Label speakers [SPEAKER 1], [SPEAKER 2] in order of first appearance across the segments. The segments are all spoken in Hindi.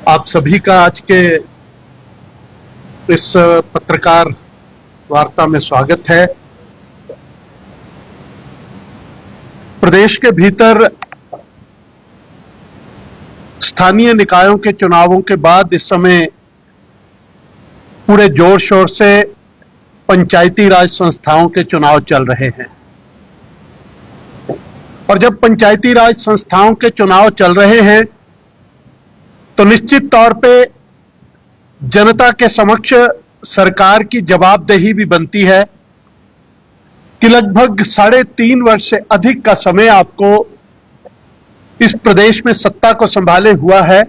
[SPEAKER 1] आप सभी का आज के इस पत्रकार वार्ता में स्वागत है। प्रदेश के भीतर स्थानीय निकायों के चुनावों के बाद इस समय पूरे जोर शोर से पंचायती राज संस्थाओं के चुनाव चल रहे हैं और जब पंचायती राज संस्थाओं के चुनाव चल रहे हैं तो निश्चित तौर पे जनता के समक्ष सरकार की जवाबदेही भी बनती है कि लगभग 3.5 वर्ष से अधिक का समय आपको इस प्रदेश में सत्ता को संभाले हुआ है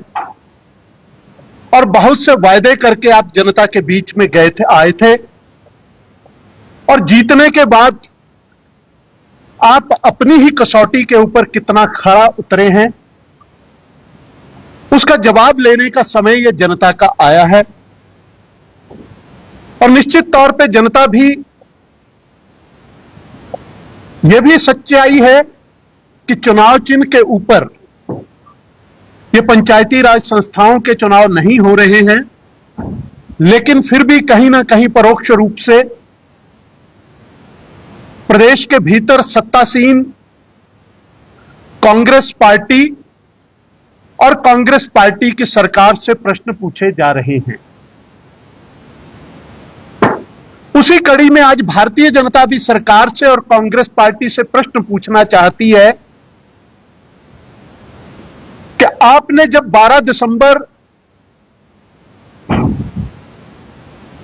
[SPEAKER 1] और बहुत से वायदे करके आप जनता के बीच में आए थे और जीतने के बाद आप अपनी ही कसौटी के ऊपर कितना खरा उतरे हैं उसका जवाब लेने का समय यह जनता का आया है। और निश्चित तौर पे जनता भी यह भी सच्चाई है कि चुनाव चिन्ह के ऊपर ये पंचायती राज संस्थाओं के चुनाव नहीं हो रहे हैं, लेकिन फिर भी कहीं ना कहीं परोक्ष रूप से प्रदेश के भीतर सत्तासीन कांग्रेस पार्टी और कांग्रेस पार्टी की सरकार से प्रश्न पूछे जा रहे हैं। उसी कड़ी में आज भारतीय जनता भी सरकार से और कांग्रेस पार्टी से प्रश्न पूछना चाहती है कि आपने जब 12 दिसंबर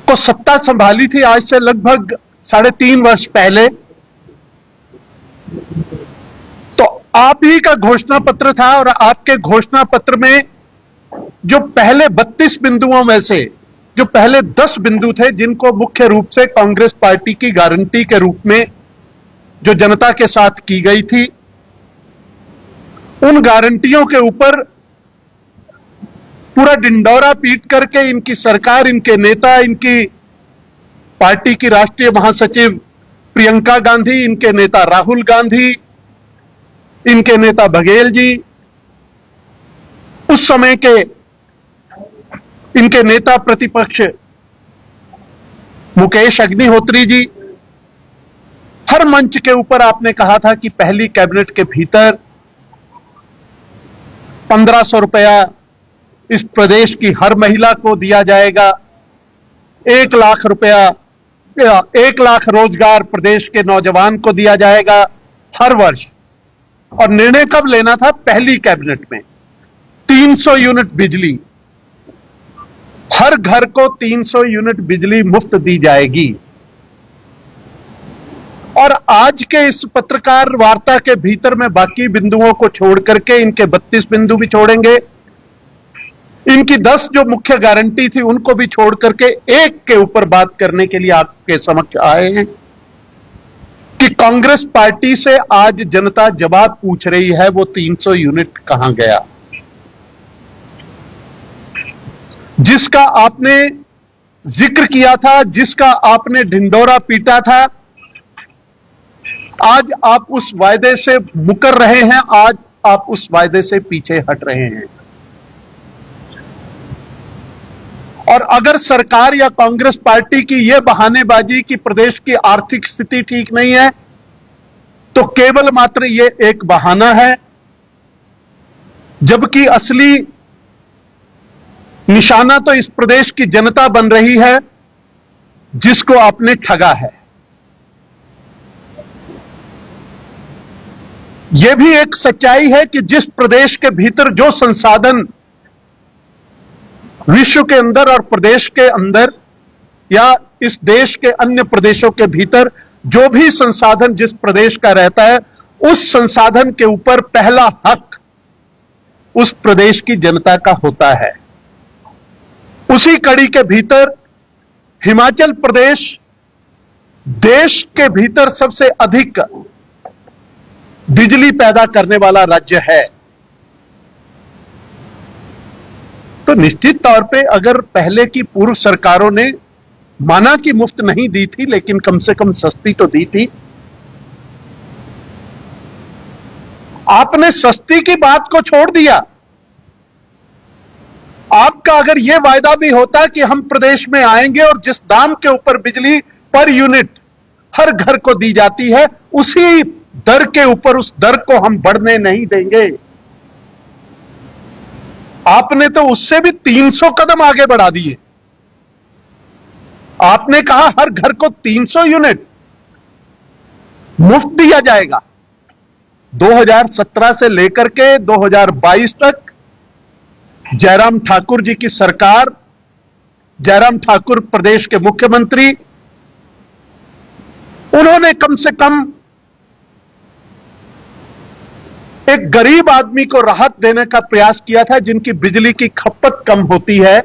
[SPEAKER 1] को सत्ता संभाली थी, आज से लगभग 3.5 वर्ष पहले, तो आप ही का घोषणा पत्र था और आपके घोषणा पत्र में जो पहले 32 बिंदुओं में से जो पहले 10 बिंदु थे जिनको मुख्य रूप से कांग्रेस पार्टी की गारंटी के रूप में जो जनता के साथ की गई थी, उन गारंटियों के ऊपर पूरा डिंडोरा पीट करके इनकी सरकार, इनके नेता, इनकी पार्टी की राष्ट्रीय महासचिव प्रियंका गांधी, इनके नेता राहुल गांधी, इनके नेता बघेल जी, उस समय के इनके नेता प्रतिपक्ष मुकेश अग्निहोत्री जी, हर मंच के ऊपर आपने कहा था कि पहली कैबिनेट के भीतर 1500 रुपया इस प्रदेश की हर महिला को दिया जाएगा, 1 लाख रुपया, 1 लाख रोजगार प्रदेश के नौजवान को दिया जाएगा हर वर्ष। और निर्णय कब लेना था? पहली कैबिनेट में। 300 यूनिट बिजली, हर घर को 300 यूनिट बिजली मुफ्त दी जाएगी। और आज के इस पत्रकार वार्ता के भीतर में बाकी बिंदुओं को छोड़ करके, इनके 32 बिंदु भी छोड़ेंगे, इनकी 10 जो मुख्य गारंटी थी उनको भी छोड़ करके एक के ऊपर बात करने के लिए आपके समक्ष आए हैं कि कांग्रेस पार्टी से आज जनता जवाब पूछ रही है, वो 300 यूनिट कहां गया जिसका आपने जिक्र किया था, जिसका आपने ढिंडोरा पीटा था। आज आप उस वायदे से मुकर रहे हैं, आज आप उस वायदे से पीछे हट रहे हैं। और अगर सरकार या कांग्रेस पार्टी की यह बहानेबाजी कि प्रदेश की आर्थिक स्थिति ठीक नहीं है, तो केवल मात्र यह एक बहाना है, जबकि असली निशाना तो इस प्रदेश की जनता बन रही है जिसको आपने ठगा है। यह भी एक सच्चाई है कि जिस प्रदेश के भीतर जो संसाधन विश्व के अंदर और प्रदेश के अंदर या इस देश के अन्य प्रदेशों के भीतर जो भी संसाधन जिस प्रदेश का रहता है, उस संसाधन के ऊपर पहला हक उस प्रदेश की जनता का होता है। उसी कड़ी के भीतर हिमाचल प्रदेश देश के भीतर सबसे अधिक बिजली पैदा करने वाला राज्य है। तो निश्चित तौर पे अगर पहले की पूर्व सरकारों ने माना कि मुफ्त नहीं दी थी, लेकिन कम से कम सस्ती तो दी थी, आपने सस्ती की बात को छोड़ दिया आपका अगर यह वायदा भी होता कि हम प्रदेश में आएंगे और जिस दाम के ऊपर बिजली पर यूनिट हर घर को दी जाती है, उसी दर के ऊपर उस दर को हम बढ़ने नहीं देंगे। आपने तो उससे भी 300 कदम आगे बढ़ा दिए। आपने कहा हर घर को 300 यूनिट मुफ्त दिया जाएगा। 2017 से लेकर के 2022 तक जयराम ठाकुर जी की सरकार, जयराम ठाकुर प्रदेश के मुख्यमंत्री, उन्होंने कम से कम एक गरीब आदमी को राहत देने का प्रयास किया था जिनकी बिजली की खपत कम होती है।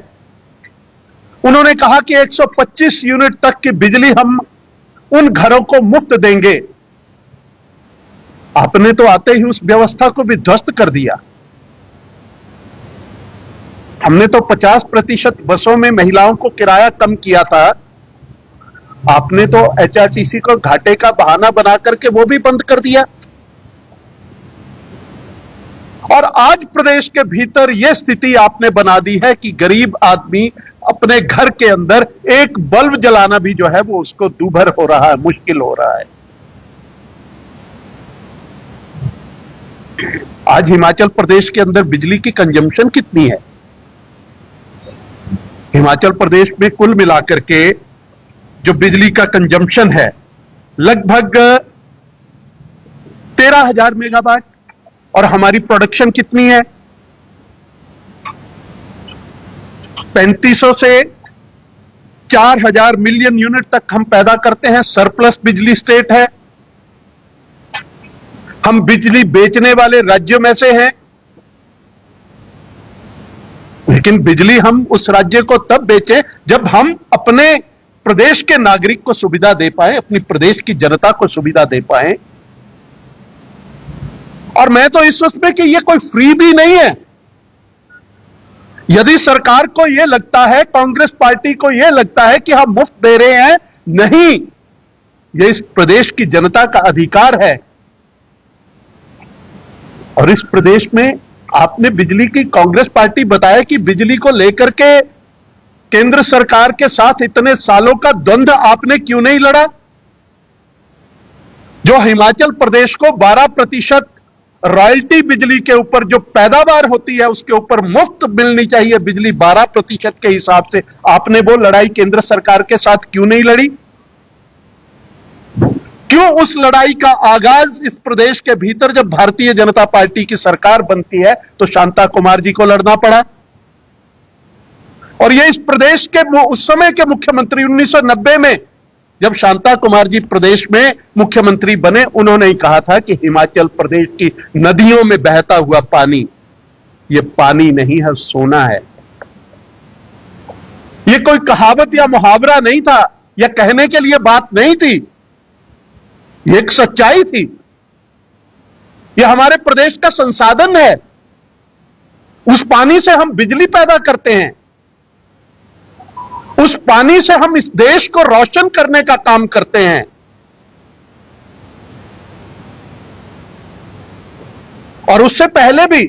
[SPEAKER 1] उन्होंने कहा कि 125 यूनिट तक की बिजली हम उन घरों को मुफ्त देंगे। आपने तो आते ही उस व्यवस्था को भी ध्वस्त कर दिया। हमने तो 50% बसों में महिलाओं को किराया कम किया था। आपने तो एचआरटीसी को घाटे का बहाना बना करके वो भी बंद कर दिया। और आज प्रदेश के भीतर यह स्थिति आपने बना दी है कि गरीब आदमी अपने घर के अंदर एक बल्ब जलाना भी जो है वो उसको दूभर हो रहा है, मुश्किल हो रहा है। आज हिमाचल प्रदेश के अंदर बिजली की कंजम्पशन कितनी है? हिमाचल प्रदेश में कुल मिलाकर के जो बिजली का कंजम्पशन है लगभग 13,000 मेगावाट, और हमारी प्रोडक्शन कितनी है? 3500 से 4,000 मिलियन यूनिट तक हम पैदा करते हैं। सरप्लस बिजली स्टेट है। हम बिजली बेचने वाले राज्यों में से हैं, लेकिन बिजली हम उस राज्य को तब बेचें जब हम अपने प्रदेश के नागरिक को सुविधा दे पाए, अपनी प्रदेश की जनता को सुविधा दे पाए। और मैं तो इस उसमें कि ये कोई फ्री भी नहीं है। यदि सरकार को यह लगता है, कांग्रेस पार्टी को यह लगता है कि हम मुफ्त दे रहे हैं, नहीं, यह इस प्रदेश की जनता का अधिकार है। और इस प्रदेश में आपने बिजली की, कांग्रेस पार्टी बताया कि बिजली को लेकर के केंद्र सरकार के साथ इतने सालों का द्वंद्व आपने क्यों नहीं लड़ा? जो हिमाचल प्रदेश को 12% रॉयल्टी बिजली के ऊपर जो पैदावार होती है उसके ऊपर मुफ्त मिलनी चाहिए बिजली 12% के हिसाब से, आपने वो लड़ाई केंद्र सरकार के साथ क्यों नहीं लड़ी? क्यों उस लड़ाई का आगाज इस प्रदेश के भीतर जब भारतीय जनता पार्टी की सरकार बनती है तो शांता कुमार जी को लड़ना पड़ा? और ये इस प्रदेश के उस समय के मुख्यमंत्री 1990 में जब शांता कुमार जी प्रदेश में मुख्यमंत्री बने, उन्होंने ही कहा था कि हिमाचल प्रदेश की नदियों में बहता हुआ पानी, ये पानी नहीं है, सोना है। ये कोई कहावत या मुहावरा नहीं था, यह कहने के लिए बात नहीं थी, ये एक सच्चाई थी। यह हमारे प्रदेश का संसाधन है। उस पानी से हम बिजली पैदा करते हैं, उस पानी से हम इस देश को रोशन करने का काम करते हैं। और उससे पहले भी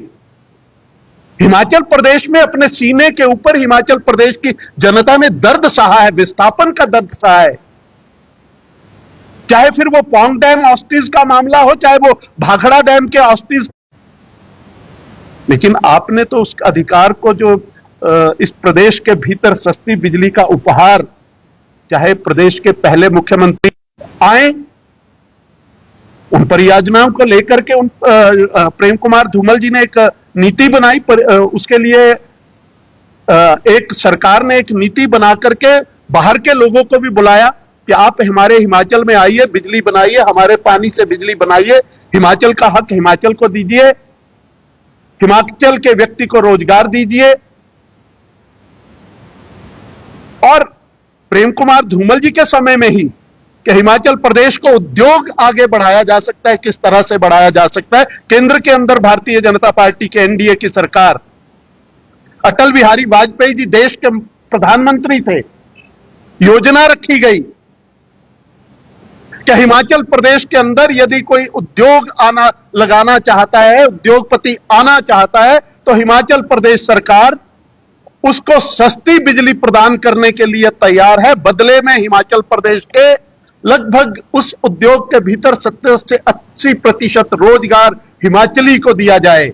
[SPEAKER 1] हिमाचल प्रदेश में अपने सीने के ऊपर हिमाचल प्रदेश की जनता ने दर्द सहा है, विस्थापन का दर्द सहा है। चाहे फिर वो पौंग डैम ऑस्टिस का मामला हो, चाहे वो भाखड़ा डैम के ऑस्टिस। लेकिन आपने तो उस अधिकार को जो इस प्रदेश के भीतर सस्ती बिजली का उपहार, चाहे प्रदेश के पहले मुख्यमंत्री आए, उन परियोजनाओं को लेकर के प्रेम कुमार धूमल जी ने एक नीति बनाई, पर उसके लिए एक सरकार ने एक नीति बना करके बाहर के लोगों को भी बुलाया कि आप हमारे हिमाचल में आइए, बिजली बनाइए, हमारे पानी से बिजली बनाइए, हिमाचल का हक हिमाचल को दीजिए, हिमाचल के व्यक्ति को रोजगार दीजिए। और प्रेम कुमार धूमल जी के समय में ही कि हिमाचल प्रदेश को उद्योग आगे बढ़ाया जा सकता है, किस तरह से बढ़ाया जा सकता है। केंद्र के अंदर भारतीय जनता पार्टी के एनडीए की सरकार, अटल बिहारी वाजपेयी जी देश के प्रधानमंत्री थे, योजना रखी गई कि हिमाचल प्रदेश के अंदर यदि कोई उद्योग लगाना चाहता है, उद्योगपति आना चाहता है, तो हिमाचल प्रदेश सरकार उसको सस्ती बिजली प्रदान करने के लिए तैयार है। बदले में हिमाचल प्रदेश के लगभग उस उद्योग के भीतर 70 से 80% रोजगार हिमाचली को दिया जाए।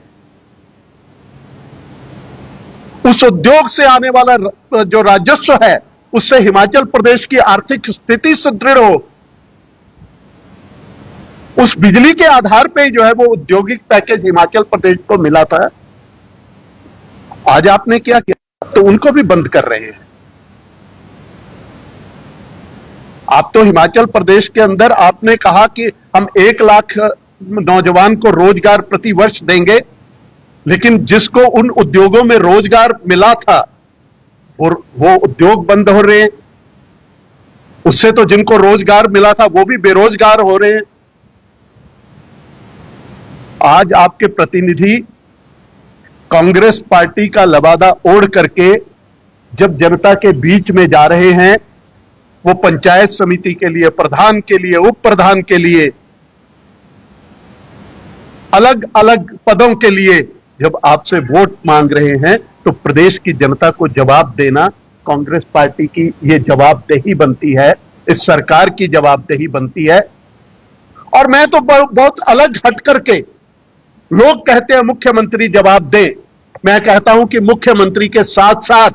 [SPEAKER 1] उस उद्योग से आने वाला जो राजस्व है उससे हिमाचल प्रदेश की आर्थिक स्थिति सुदृढ़ हो। उस बिजली के आधार पे जो है वो औद्योगिक पैकेज हिमाचल प्रदेश को मिला था। आज आपने क्या किया? तो उनको भी बंद कर रहे हैं। आप तो हिमाचल प्रदेश के अंदर आपने कहा कि हम 1 लाख नौजवान को रोजगार प्रति वर्ष देंगे, लेकिन जिसको उन उद्योगों में रोजगार मिला था और वो उद्योग बंद हो रहे हैं। उससे तो जिनको रोजगार मिला था वो भी बेरोजगार हो रहे हैं। आज आपके प्रतिनिधि कांग्रेस पार्टी का लबादा ओढ़ करके जब जनता के बीच में जा रहे हैं, वो पंचायत समिति के लिए, प्रधान के लिए, उप प्रधान के लिए, अलग अलग पदों के लिए जब आपसे वोट मांग रहे हैं, तो प्रदेश की जनता को जवाब देना कांग्रेस पार्टी की ये जवाबदेही बनती है, इस सरकार की जवाबदेही बनती है। और मैं तो बहुत अलग हट करके, लोग कहते हैं मुख्यमंत्री जवाब दे, मैं कहता हूं कि मुख्यमंत्री के साथ साथ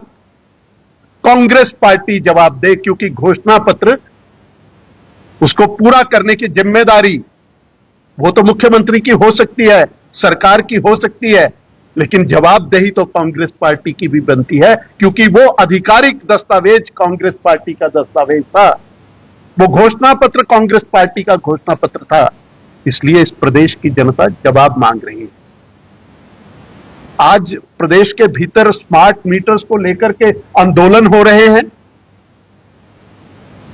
[SPEAKER 1] कांग्रेस पार्टी जवाब दे, क्योंकि घोषणा पत्र उसको पूरा करने की जिम्मेदारी वो तो मुख्यमंत्री की हो सकती है, सरकार की हो सकती है, लेकिन जवाबदेही तो कांग्रेस पार्टी की भी बनती है, क्योंकि वो आधिकारिक दस्तावेज कांग्रेस पार्टी का दस्तावेज था, वो घोषणा पत्र कांग्रेस पार्टी का घोषणा पत्र था। इसलिए इस प्रदेश की जनता जवाब मांग रही है। आज प्रदेश के भीतर स्मार्ट मीटर्स को लेकर के आंदोलन हो रहे हैं।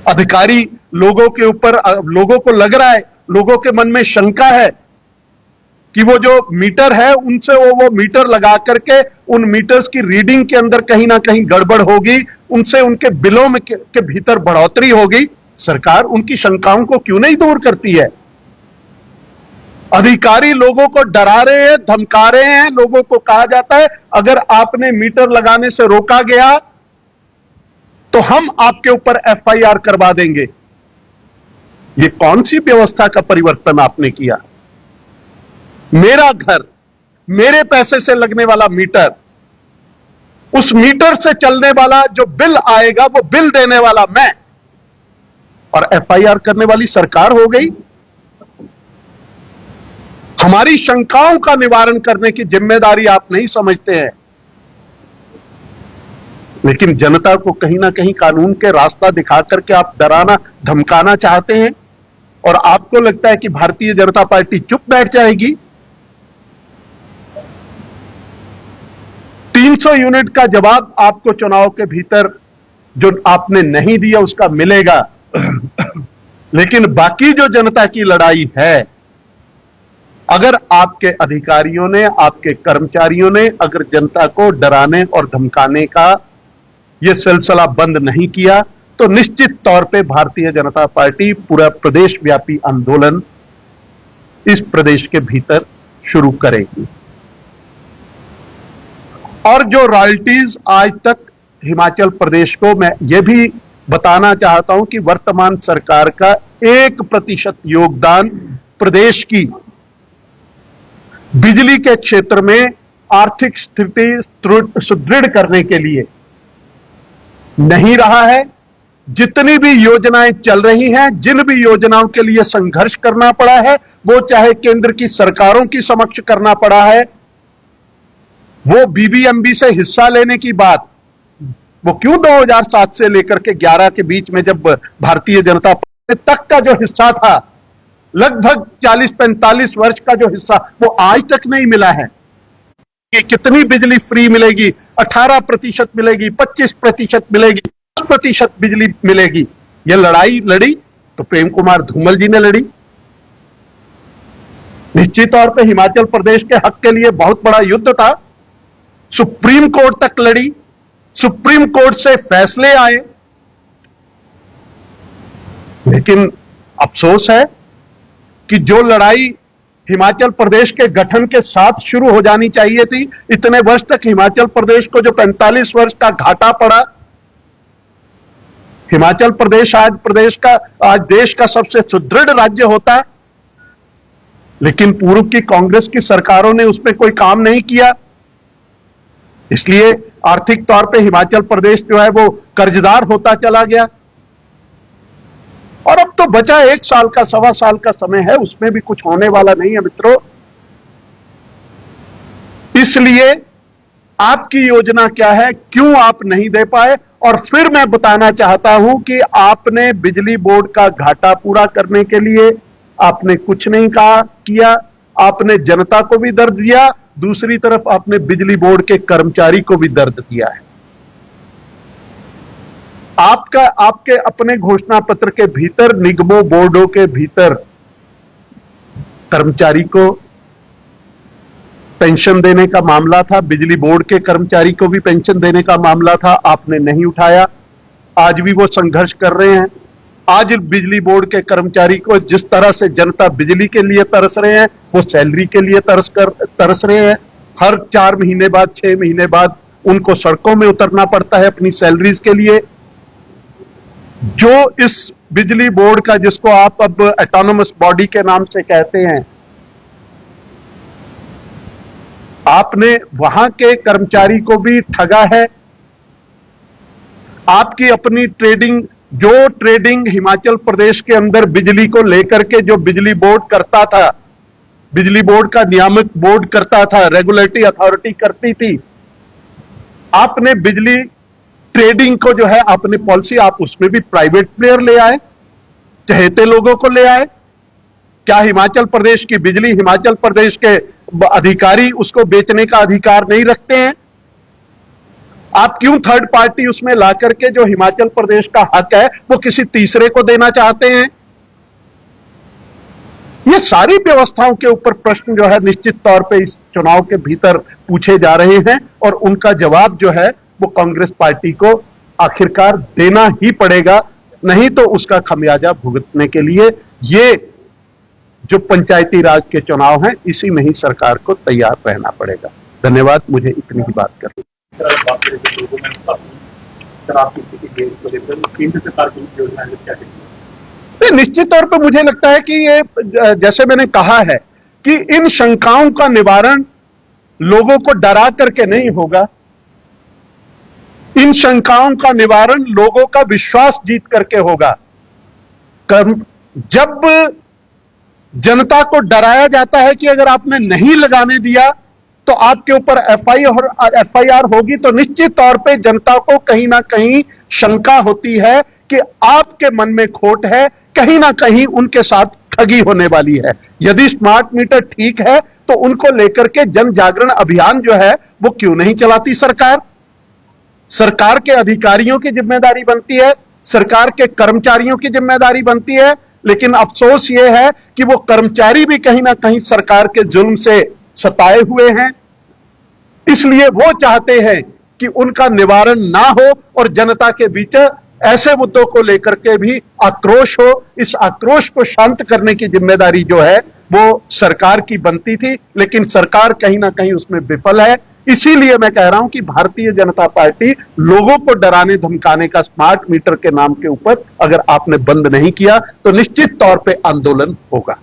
[SPEAKER 1] अधिकारी लोगों के ऊपर, लोगों को लग रहा है, लोगों के मन में शंका है कि वो जो मीटर है उनसे वो मीटर लगा करके उन मीटर्स की रीडिंग के अंदर कहीं ना कहीं गड़बड़ होगी, उनसे उनके बिलों में के भीतर बढ़ोतरी होगी। सरकार उनकी शंकाओं को क्यों नहीं दूर करती है? अधिकारी लोगों को डरा रहे हैं, धमका रहे हैं। लोगों को कहा जाता है अगर आपने मीटर लगाने से रोका गया तो हम आपके ऊपर एफआईआर करवा देंगे। ये कौन सी व्यवस्था का परिवर्तन आपने किया? मेरा घर, मेरे पैसे से लगने वाला मीटर, उस मीटर से चलने वाला जो बिल आएगा वो बिल देने वाला मैं, और एफआईआर करने वाली सरकार हो गई। हमारी शंकाओं का निवारण करने की जिम्मेदारी आप नहीं समझते हैं, लेकिन जनता को कहीं ना कहीं कानून के रास्ता दिखा करके आप डराना धमकाना चाहते हैं, और आपको लगता है कि भारतीय जनता पार्टी चुप बैठ जाएगी। 300 यूनिट का जवाब आपको चुनाव के भीतर जो आपने नहीं दिया उसका मिलेगा, लेकिन बाकी जो जनता की लड़ाई है, अगर आपके अधिकारियों ने, आपके कर्मचारियों ने अगर जनता को डराने और धमकाने का यह सिलसिला बंद नहीं किया, तो निश्चित तौर पे भारतीय जनता पार्टी पूरा प्रदेश व्यापी आंदोलन इस प्रदेश के भीतर शुरू करेगी। और जो रॉयल्टीज आज तक हिमाचल प्रदेश को, मैं यह भी बताना चाहता हूं कि वर्तमान सरकार का 1% योगदान प्रदेश की बिजली के क्षेत्र में आर्थिक स्थिति सुदृढ़ करने के लिए नहीं रहा है। जितनी भी योजनाएं चल रही हैं, जिन भी योजनाओं के लिए संघर्ष करना पड़ा है, वो चाहे केंद्र की सरकारों की समक्ष करना पड़ा है, वो बीबीएमबी से हिस्सा लेने की बात, वो क्यों 2007 से लेकर के 11 के बीच में जब भारतीय जनता पार्टी तक का जो हिस्सा था, लगभग 40-45 वर्ष का जो हिस्सा, वो आज तक नहीं मिला है। कि कितनी बिजली फ्री मिलेगी? 18% मिलेगी, 25% मिलेगी, 10% बिजली मिलेगी। यह लड़ाई लड़ी तो प्रेम कुमार धूमल जी ने लड़ी। निश्चित तौर पे हिमाचल प्रदेश के हक के लिए बहुत बड़ा युद्ध था। सुप्रीम कोर्ट तक लड़ी, सुप्रीम कोर्ट से फैसले आए, लेकिन अफसोस है कि जो लड़ाई हिमाचल प्रदेश के गठन के साथ शुरू हो जानी चाहिए थी। इतने वर्ष तक हिमाचल प्रदेश को जो 45 वर्ष का घाटा पड़ा, हिमाचल प्रदेश आज देश का सबसे सुदृढ़ राज्य होता, लेकिन पूर्व की कांग्रेस की सरकारों ने उसमें कोई काम नहीं किया। इसलिए आर्थिक तौर पे हिमाचल प्रदेश जो है वो कर्जदार होता चला गया। और अब तो बचा 1 साल का, सवा साल का समय है, उसमें भी कुछ होने वाला नहीं है मित्रों। इसलिए आपकी योजना क्या है, क्यों आप नहीं दे पाए? और फिर मैं बताना चाहता हूं कि आपने बिजली बोर्ड का घाटा पूरा करने के लिए आपने कुछ नहीं किया। आपने जनता को भी दर्द दिया, दूसरी तरफ आपने बिजली बोर्ड के कर्मचारी को भी दर्द दिया है। आपके अपने घोषणा पत्र के भीतर, निगमों बोर्डों के भीतर कर्मचारी को पेंशन देने का मामला था, बिजली बोर्ड के कर्मचारी को भी पेंशन देने का मामला था, आपने नहीं उठाया। आज भी वो संघर्ष कर रहे हैं। आज बिजली बोर्ड के कर्मचारी को जिस तरह से जनता बिजली के लिए तरस रहे हैं, वो सैलरी के लिए तरस रहे हैं। हर 4 महीने बाद, 6 महीने बाद उनको सड़कों में उतरना पड़ता है अपनी सैलरीज के लिए। जो इस बिजली बोर्ड का, जिसको आप अब ऑटोनोमस बॉडी के नाम से कहते हैं, आपने वहां के कर्मचारी को भी ठगा है। आपकी अपनी ट्रेडिंग हिमाचल प्रदेश के अंदर बिजली को लेकर के जो बिजली बोर्ड करता था, बिजली बोर्ड का नियामक बोर्ड करता था, रेगुलेटरी अथॉरिटी करती थी, आपने बिजली ट्रेडिंग को जो है आपने पॉलिसी, आप उसमें भी प्राइवेट प्लेयर ले आए, चहेते लोगों को ले आए। क्या हिमाचल प्रदेश की बिजली, हिमाचल प्रदेश के अधिकारी उसको बेचने का अधिकार नहीं रखते हैं? आप क्यों थर्ड पार्टी उसमें ला करके जो हिमाचल प्रदेश का हक है वो किसी तीसरे को देना चाहते हैं? ये सारी व्यवस्थाओं के ऊपर प्रश्न जो है निश्चित तौर पे इस चुनाव के भीतर पूछे जा रहे हैं, और उनका जवाब जो है वो कांग्रेस पार्टी को आखिरकार देना ही पड़ेगा, नहीं तो उसका खमियाजा भुगतने के लिए ये जो पंचायती राज के चुनाव हैं, इसी में ही सरकार को तैयार रहना पड़ेगा। धन्यवाद, मुझे इतनी ही बात करनी। निश्चित तौर पर मुझे लगता है कि ये, जैसे मैंने कहा है, कि इन शंकाओं का निवारण लोगों को डरा करके नहीं होगा। इन शंकाओं का निवारण लोगों का विश्वास जीत करके होगा। जब जनता को डराया जाता है कि अगर आपने नहीं लगाने दिया तो आपके ऊपर एफआईआर होगी, तो निश्चित तौर पे जनता को कहीं ना कहीं शंका होती है कि आपके मन में खोट है, कहीं ना कहीं उनके साथ ठगी होने वाली है। यदि स्मार्ट मीटर ठीक है तो उनको लेकर के जन जागरण अभियान जो है वो क्यों नहीं चलाती सरकार? सरकार के अधिकारियों की जिम्मेदारी बनती है, सरकार के कर्मचारियों की जिम्मेदारी बनती है, लेकिन अफसोस यह है कि वो कर्मचारी भी कहीं ना कहीं सरकार के जुल्म से सताए हुए हैं। इसलिए वो चाहते हैं कि उनका निवारण ना हो और जनता के बीच ऐसे मुद्दों को लेकर के भी आक्रोश हो। इस आक्रोश को शांत करने की जिम्मेदारी जो है वो सरकार की बनती थी, लेकिन सरकार कहीं ना कहीं उसमें विफल है। इसीलिए मैं कह रहा हूं कि भारतीय जनता पार्टी लोगों को डराने धमकाने का स्मार्ट मीटर के नाम के ऊपर अगर आपने बंद नहीं किया तो निश्चित तौर पे आंदोलन होगा।